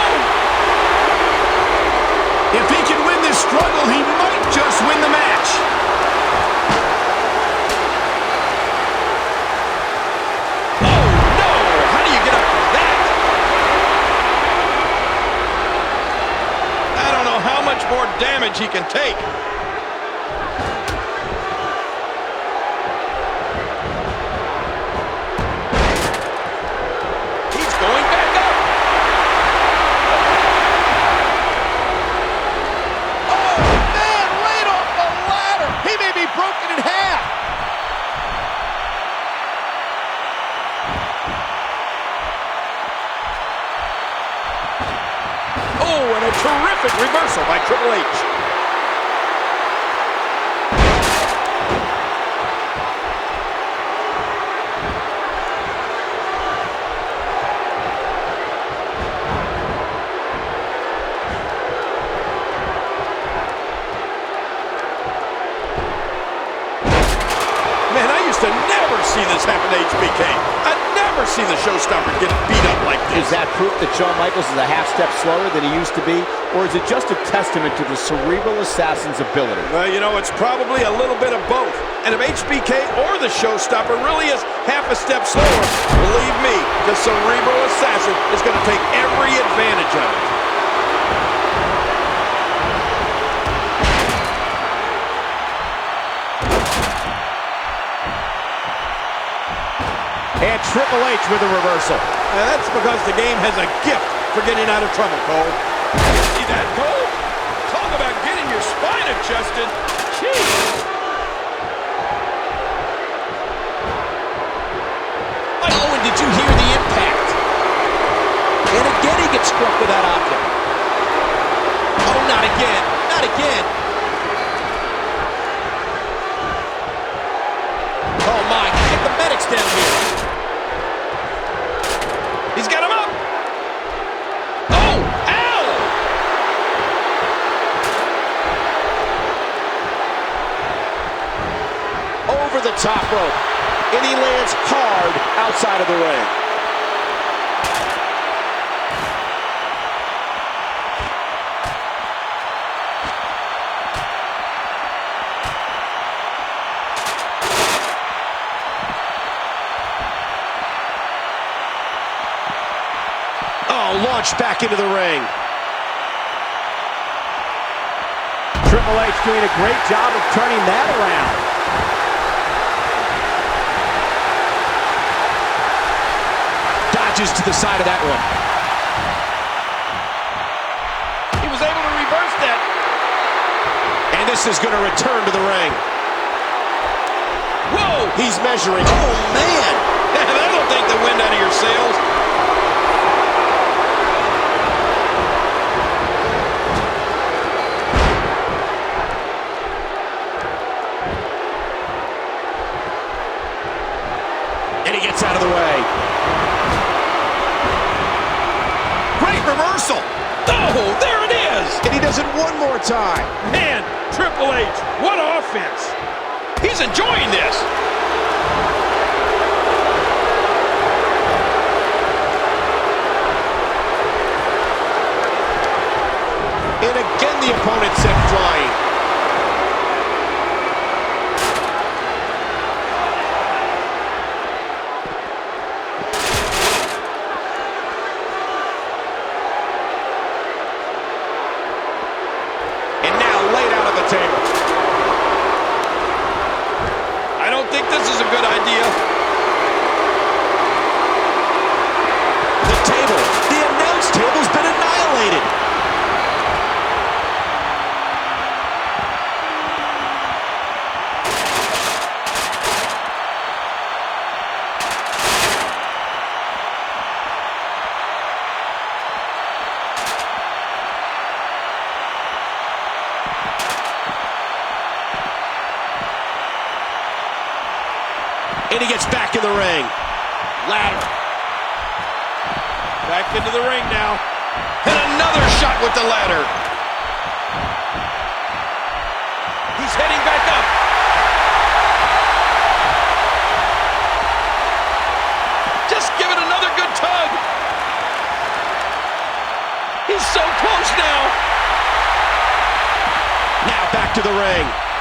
If he can win this struggle, he might just win the match. Oh, no! How do you get up that? I don't know how much more damage he can take. He's going back up. Broken in half. Oh, and a terrific reversal by Triple H. To never see this happen to HBK. I'd never see the showstopper get beat up like this. Is that proof that Shawn Michaels is a half step slower than he used to be? Or is it just a testament to the cerebral assassin's ability? Well, you know, it's probably a little bit of both. And if HBK or the showstopper really is half a step slower, believe me, the cerebral assassin is going to take every advantage of it. And Triple H with a reversal. That's because the game has a gift for getting out of trouble, Cole. See that, Cole? Talk about getting your spine adjusted. Jeez. Oh, and did you hear the impact? And again he gets struck with that object. Oh, not again. Not again. Oh, my. Get the medics down here. He's got him up. Oh, ow! Over the top rope. And he lands hard outside of the ring. Launched back into the ring. Triple H doing a great job of turning that around. Dodges to the side of that one. He was able to reverse that. And this is going to return to the ring. Whoa! He's measuring. Oh, man! That'll take the wind out of your sails. Out of the way. Great reversal. Oh, there it is. And he does it one more time. Man, Triple H, what offense. He's enjoying this. And again, the opponent sent flying. is a good idea. The table, the announce table's been annihilated. And he gets back in the ring. Ladder. Back into the ring now. And another shot with the ladder. He's heading back up. Just give it another good tug. He's so close now. Now back to the ring.